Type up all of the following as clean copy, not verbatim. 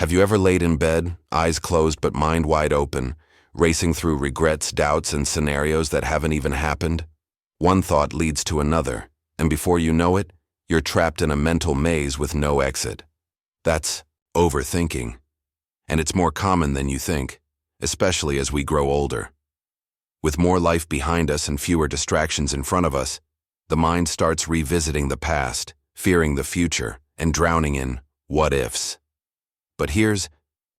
Have you ever laid in bed, eyes closed but mind wide open, racing through regrets, doubts, and scenarios that haven't even happened? One thought leads to another, and before you know it, you're trapped in a mental maze with no exit. That's overthinking. And it's more common than you think, especially as we grow older. With more life behind us and fewer distractions in front of us, the mind starts revisiting the past, fearing the future, and drowning in what-ifs. But here's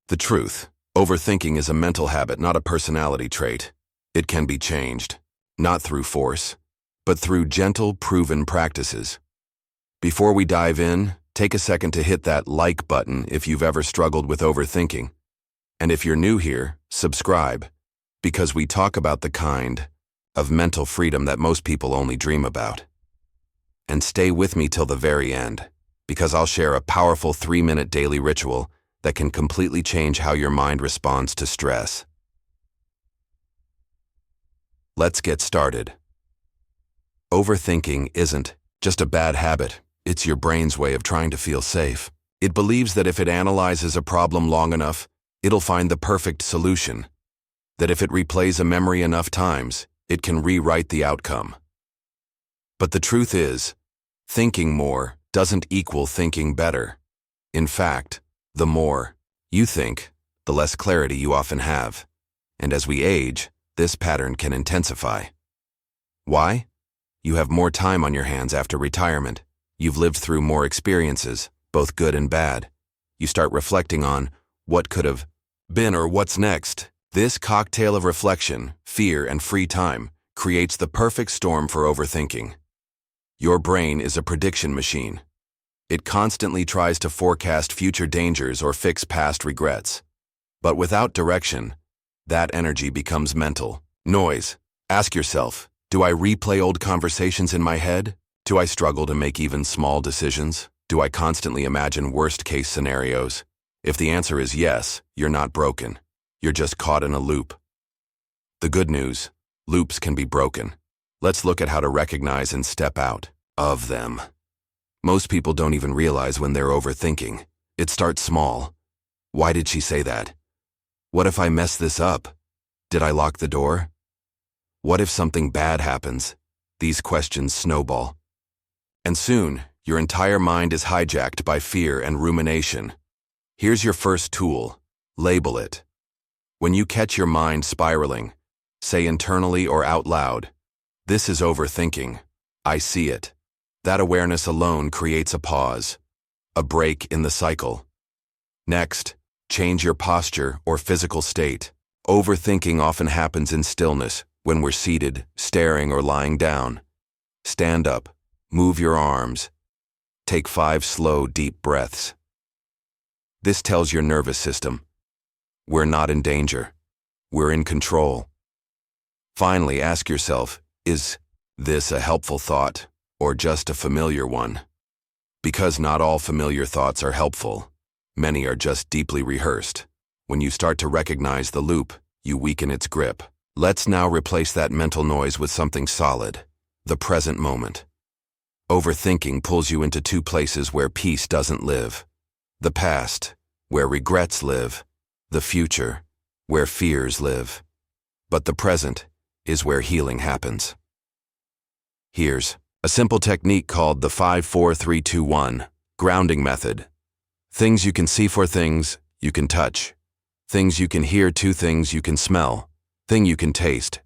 the truth. Overthinking is a mental habit, not a personality trait. It can be changed, not through force, but through gentle, proven practices. Before we dive in, take a second to hit that like button if you've ever struggled with overthinking. And if you're new here, subscribe, because we talk about the kind of mental freedom that most people only dream about. And stay with me till the very end, because I'll share a powerful 3-minute daily ritual that can completely change how your mind responds to stress. Let's get started. Overthinking isn't just a bad habit. It's your brain's way of trying to feel safe. It believes that if it analyzes a problem long enough, it'll find the perfect solution. That if it replays a memory enough times, it can rewrite the outcome. But the truth is, thinking more doesn't equal thinking better. In fact, the more you think, the less clarity you often have. And as we age, this pattern can intensify. Why? You have more time on your hands after retirement. You've lived through more experiences, both good and bad. You start reflecting on what could have been or what's next. This cocktail of reflection, fear, and free time creates the perfect storm for overthinking. Your brain is a prediction machine. It constantly tries to forecast future dangers or fix past regrets. But without direction, that energy becomes mental noise. Ask yourself, do I replay old conversations in my head? Do I struggle to make even small decisions? Do I constantly imagine worst-case scenarios? If the answer is yes, you're not broken. You're just caught in a loop. The good news, loops can be broken. Let's look at how to recognize and step out of them. Most people don't even realize when they're overthinking. It starts small. Why did she say that? What if I mess this up? Did I lock the door? What if something bad happens? These questions snowball. And soon, your entire mind is hijacked by fear and rumination. Here's your first tool. Label it. When you catch your mind spiraling, say internally or out loud, "This is overthinking. I see it." That awareness alone creates a pause, a break in the cycle. Next, change your posture or physical state. Overthinking often happens in stillness, when we're seated, staring, or lying down. Stand up, move your arms. Take 5 slow, deep breaths. This tells your nervous system, we're not in danger. We're in control. Finally, ask yourself, is this a helpful thought or just a familiar one? Because not all familiar thoughts are helpful. Many are just deeply rehearsed. When you start to recognize the loop, you weaken its grip. Let's now replace that mental noise with something solid, the present moment. Overthinking pulls you into 2 places where peace doesn't live. The past, where regrets live. The future, where fears live. But the present is where healing happens. Here's a simple technique called the 5-4-3-2-1 grounding method. Things you can see, 4 things you can touch. Things you can hear, 2 things you can smell. Thing you can taste.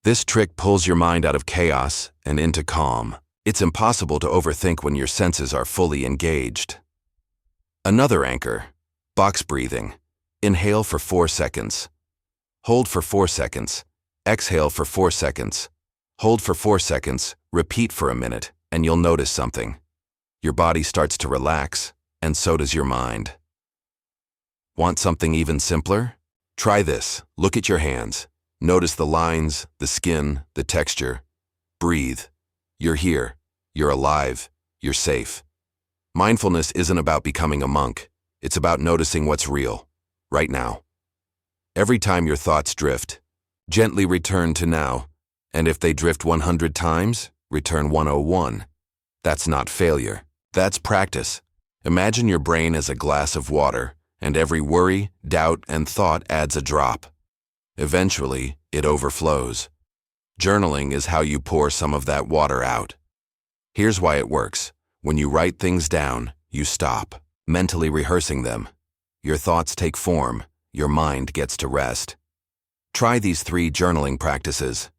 This trick pulls your mind out of chaos and into calm. It's impossible to overthink when your senses are fully engaged. Another anchor, box breathing. Inhale for 4 seconds. Hold for 4 seconds. Exhale for 4 seconds. Hold for 4 seconds. Repeat for a minute, and you'll notice something. Your body starts to relax, and so does your mind. Want something even simpler? Try this. Look at your hands. Notice the lines, the skin, the texture. Breathe. You're here. You're alive. You're safe. Mindfulness isn't about becoming a monk. It's about noticing what's real, right now. Every time your thoughts drift, gently return to now. And if they drift 100 times, return 101. That's not failure. That's practice. Imagine your brain as a glass of water, and every worry, doubt, and thought adds a drop. Eventually, it overflows. Journaling is how you pour some of that water out. Here's why it works. When you write things down, you stop mentally rehearsing them. Your thoughts take form, your mind gets to rest. Try these 3 journaling practices.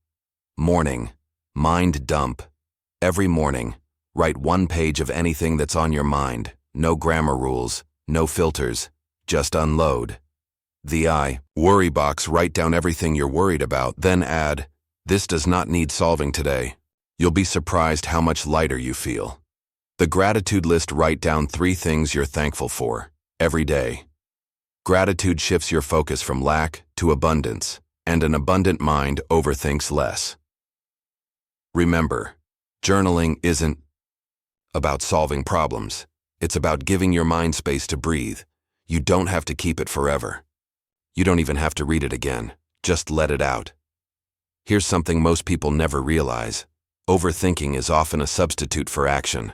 Morning, mind dump. Every morning, write 1 page of anything that's on your mind. No grammar rules, no filters, just unload. The worry box, write down everything you're worried about, then add, "This does not need solving today." You'll be surprised how much lighter you feel. The gratitude list, write down 3 things you're thankful for every day. Gratitude shifts your focus from lack to abundance, and an abundant mind overthinks less. Remember, journaling isn't about solving problems. It's about giving your mind space to breathe. You don't have to keep it forever. You don't even have to read it again. Just let it out. Here's something most people never realize. Overthinking is often a substitute for action.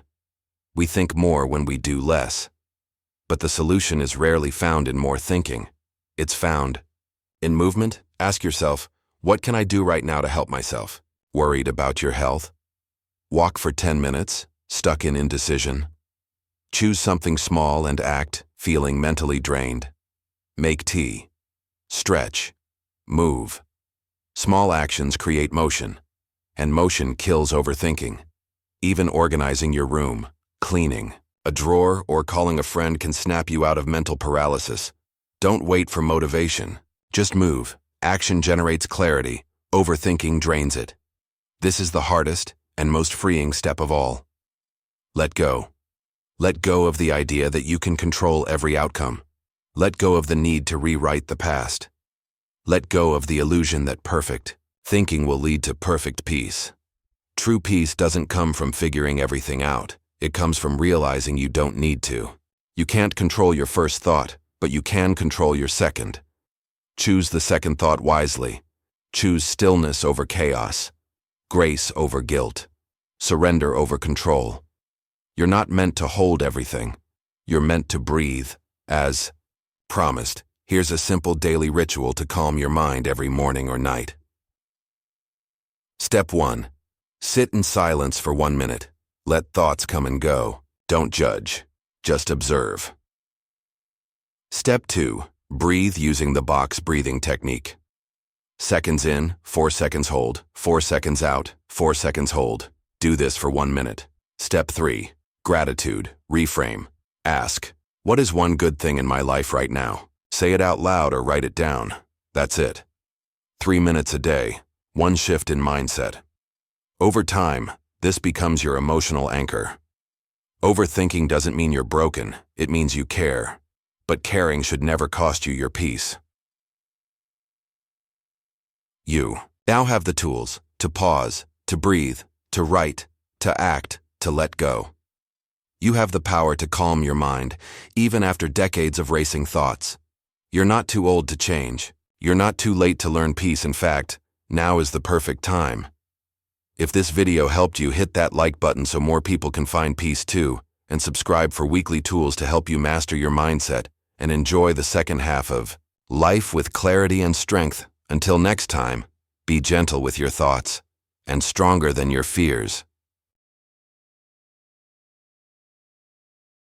We think more when we do less. But the solution is rarely found in more thinking. It's found in movement. Ask yourself, what can I do right now to help myself? Worried about your health? Walk for 10 minutes, stuck in indecision? Choose something small and act, feeling mentally drained. Make tea. Stretch. Move. Small actions create motion, and motion kills overthinking. Even organizing your room, cleaning a drawer, or calling a friend can snap you out of mental paralysis. Don't wait for motivation. Just move. Action generates clarity. Overthinking drains it. This is the hardest and most freeing step of all. Let go. Let go of the idea that you can control every outcome. Let go of the need to rewrite the past. Let go of the illusion that perfect thinking will lead to perfect peace. True peace doesn't come from figuring everything out. It comes from realizing you don't need to. You can't control your first thought, but you can control your second. Choose the second thought wisely. Choose stillness over chaos, grace over guilt, surrender over control. You're not meant to hold everything. You're meant to breathe. As promised, here's a simple daily ritual to calm your mind every morning or night. Step 1. Sit in silence for 1 minute. Let thoughts come and go. Don't judge. Just observe. Step 2. Breathe using the box breathing technique. Seconds in, 4 seconds hold, 4 seconds out, 4 seconds hold. Do this for 1 minute. Step 3. Gratitude. Reframe. Ask, what is one good thing in my life right now? Say it out loud or write it down. That's it. 3 minutes a day. 1 shift in mindset. Over time, this becomes your emotional anchor. Overthinking doesn't mean you're broken. It means you care. But caring should never cost you your peace. You now have the tools to pause, to breathe, to write, to act, to let go. You have the power to calm your mind, even after decades of racing thoughts. You're not too old to change. You're not too late to learn peace. In fact, now is the perfect time. If this video helped you, hit that like button so more people can find peace too, and subscribe for weekly tools to help you master your mindset and enjoy the second half of Life with Clarity and Strength. Until next time, be gentle with your thoughts and stronger than your fears.